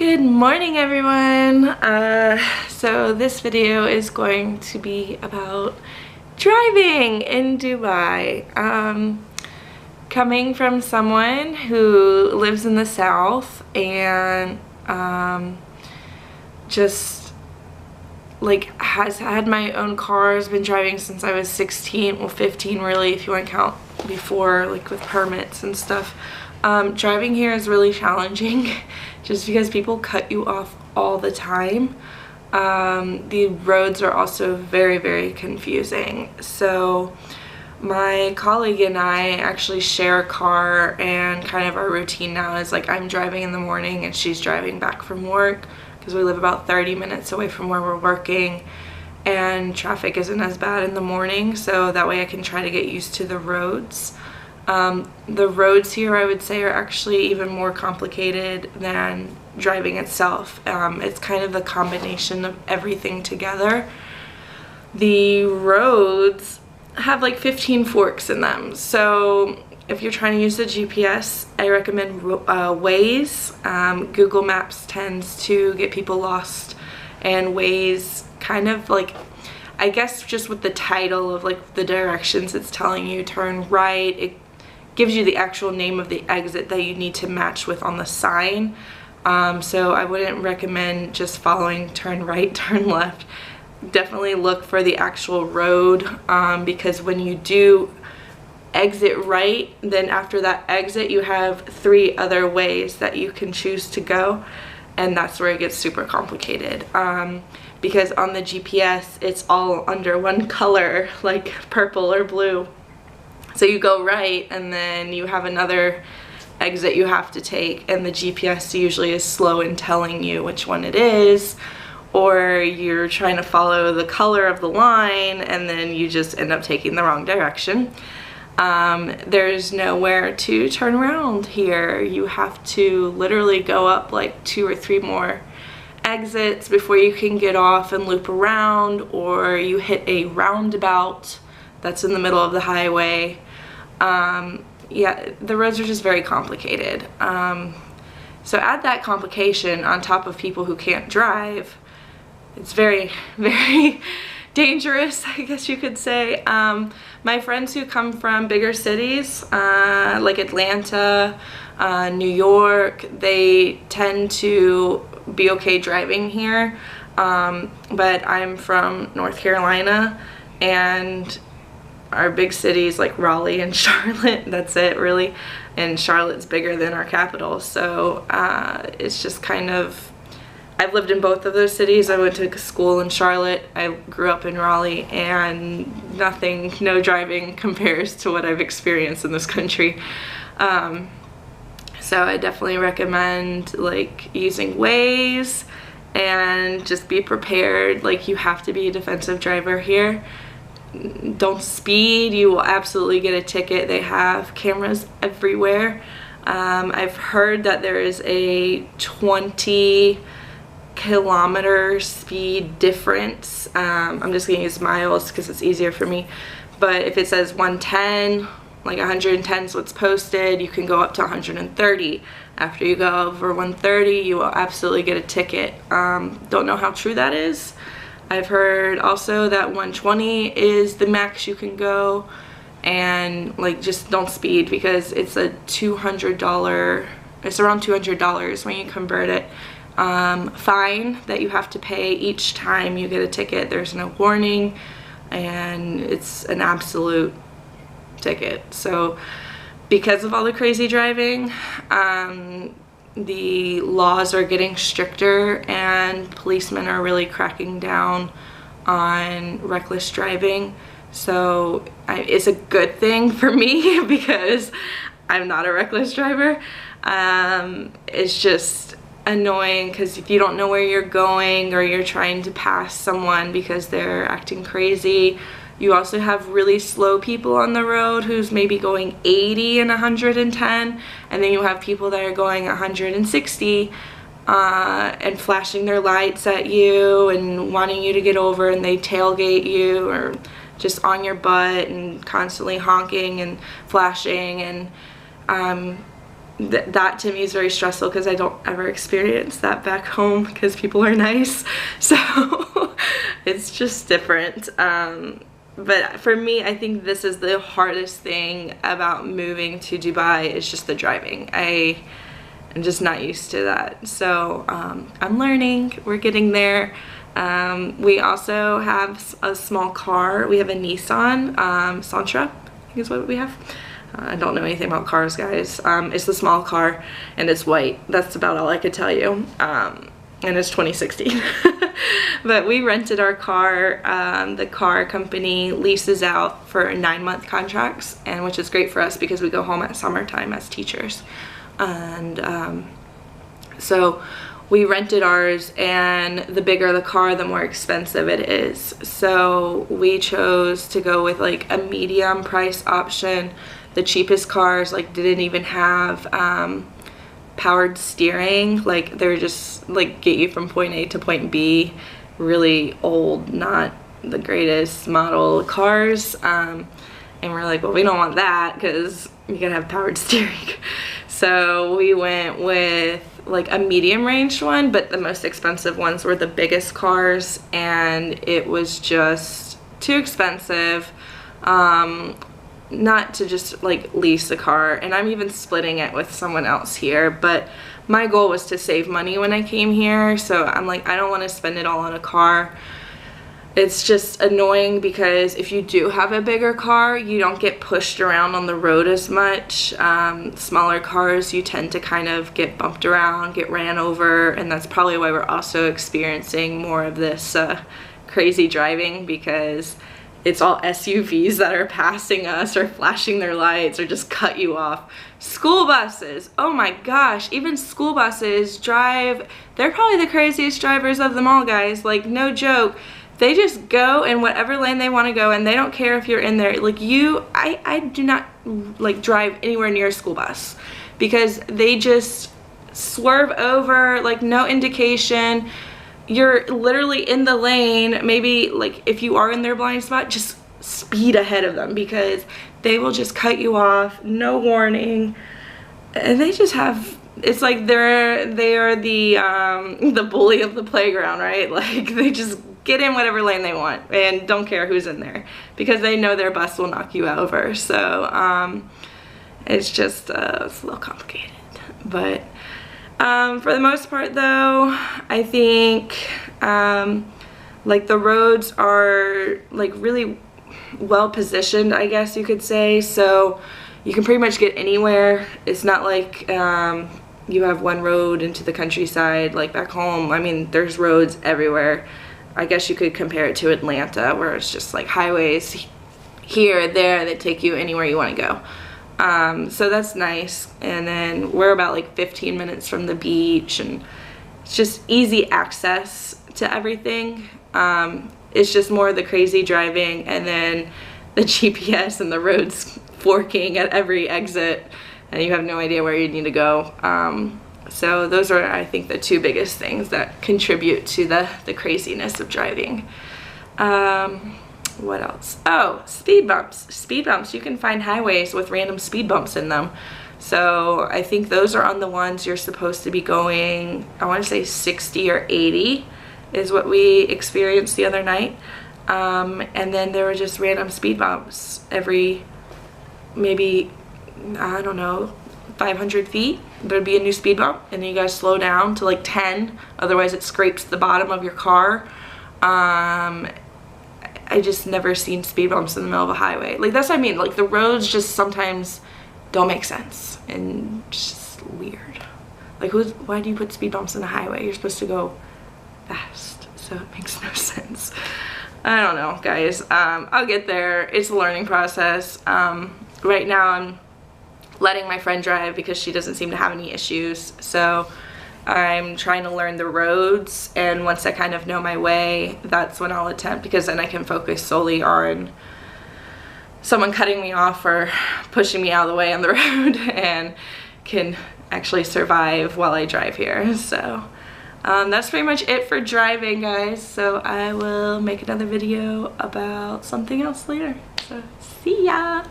Good morning, everyone. So this video is going to be about driving in Dubai. Coming from someone who lives in the South and just like has had my own car, has been driving since I was 16, well 15 really if you want to count before, like with permits and stuff. Driving here is really challenging just because people cut you off all the time. The roads are also very confusing. So my colleague and I actually share a car, and kind of our routine now is like I'm driving in the morning and she's driving back from work because we live about 30 minutes away from where we're working and traffic isn't as bad in the morning, so that way I can try to get used to the roads. The roads here I would say are actually even more complicated than driving itself. It's kind of the combination of everything together. The roads have like 15 forks in them, so if you're trying to use the GPS, I recommend Waze. Google Maps tends to get people lost, and Waze kind of like, I guess just with the title of like the directions it's telling you turn right, it gives you the actual name of the exit that you need to match with on the sign. So I wouldn't recommend just following turn right, turn left. Definitely look for the actual road, because when you do exit right, then after that exit you have 3 other ways that you can choose to go, and that's where it gets super complicated. Because on the GPS it's all under one color, like purple or blue. So you go right and then you have another exit you have to take, and the GPS usually is slow in telling you which one it is, or you're trying to follow the color of the line and then you just end up taking the wrong direction. There's nowhere to turn around here. You have to literally go up like 2 or 3 more exits before you can get off and loop around, or you hit a roundabout that's in the middle of the highway. Yeah, the roads are just very complicated. So add that complication on top of people who can't drive. It's very dangerous, I guess you could say. My friends who come from bigger cities like Atlanta, New York, they tend to be okay driving here, but I'm from North Carolina, and our big cities like Raleigh and Charlotte, that's it really, and Charlotte's bigger than our capital, so it's just kind of, I've lived in both of those cities. I went to school in Charlotte, I grew up in Raleigh, and no driving compares to what I've experienced in this country. So I definitely recommend like using Waze, and just be prepared. Like, you have to be a defensive driver here. Don't speed, you will absolutely get a ticket. They have cameras everywhere. I've heard that there is a 20 kilometer speed difference. I'm just gonna use miles because it's easier for me, but if it says 110, like 110 is what's posted, you can go up to 130. After you go over 130, you will absolutely get a ticket. Don't know how true that is. I've heard also that 120 is the max you can go, and like, just don't speed because it's a $200, it's around $200 when you convert it, fine that you have to pay each time you get a ticket. There's no warning, and it's an absolute ticket. So because of all the crazy driving, the laws are getting stricter, and policemen are really cracking down on reckless driving. So it's a good thing for me because I'm not a reckless driver. It's just annoying because if you don't know where you're going, or you're trying to pass someone because they're acting crazy, you also have really slow people on the road who's maybe going 80 and 110, and then you have people that are going 160 and flashing their lights at you and wanting you to get over, and they tailgate you or just on your butt and constantly honking and flashing. And that to me is very stressful because I don't ever experience that back home because people are nice. So it's just different. But for me, I think this is the hardest thing about moving to Dubai, is just the driving. I'm just not used to that. So I'm learning, we're getting there. We also have a small car. We have a Nissan Sentra, I think is what we have. I don't know anything about cars, guys. It's the small car and it's white. That's about all I could tell you. And it's 2016. But we rented our car. The car company leases out for 9-month contracts, and which is great for us because we go home at summertime as teachers. And so we rented ours, and the bigger the car, the more expensive it is. So we chose to go with like a medium price option. The cheapest cars like didn't even have powered steering. Like they're just like get you from point A to point B. Really old, not the greatest model cars. And we're like, well, we don't want that because you gotta have powered steering. So we went with like a medium range one, but the most expensive ones were the biggest cars, and it was just too expensive not to just like lease a car. And I'm even splitting it with someone else here, but my goal was to save money when I came here. So I'm like, I don't want to spend it all on a car. It's just annoying because if you do have a bigger car, you don't get pushed around on the road as much. Smaller cars, you tend to kind of get bumped around, get ran over, and that's probably why we're also experiencing more of this crazy driving, because it's all SUVs that are passing us or flashing their lights or just cut you off. School buses, oh my gosh, even school buses drive, they're probably the craziest drivers of them all, guys. Like, no joke. They just go in whatever lane they want to go, and they don't care if you're in there. Like I do not like drive anywhere near a school bus because they just swerve over, like no indication. You're literally in the lane. Maybe like if you are in their blind spot, just speed ahead of them because they will just cut you off, no warning. And they just have, it's like they are the bully of the playground, right? Like they just get in whatever lane they want and don't care who's in there because they know their bus will knock you over. So it's just it's a little complicated, but for the most part though, I think like the roads are like really well positioned, I guess you could say. So you can pretty much get anywhere. It's not like you have one road into the countryside like back home. I mean, there's roads everywhere. I guess you could compare it to Atlanta, where it's just like highways here, there, that take you anywhere you want to go. So that's nice. And then we're about like 15 minutes from the beach, and it's just easy access to everything. It's just more of the crazy driving, and then the GPS and the roads forking at every exit, and you have no idea where you need to go. So those are, I think, the two biggest things that contribute to the craziness of driving. What else? Oh, speed bumps. Speed bumps. You can find highways with random speed bumps in them. So I think those are on the ones you're supposed to be going, I want to say 60 or 80 is what we experienced the other night. And then there were just random speed bumps every, maybe, I don't know, 500 feet. There'd be a new speed bump, and then you guys slow down to like 10, otherwise it scrapes the bottom of your car. I just never seen speed bumps in the middle of a highway. Like, that's what I mean, like the roads just sometimes don't make sense and just weird. Like, why do you put speed bumps in a highway? You're supposed to go fast, so it makes no sense. I don't know, guys. I'll get there. It's a learning process. Right now I'm letting my friend drive because she doesn't seem to have any issues. So I'm trying to learn the roads, and once I kind of know my way, that's when I'll attempt, because then I can focus solely on someone cutting me off or pushing me out of the way on the road and can actually survive while I drive here. So that's pretty much it for driving, guys. So I will make another video about something else later. So see ya!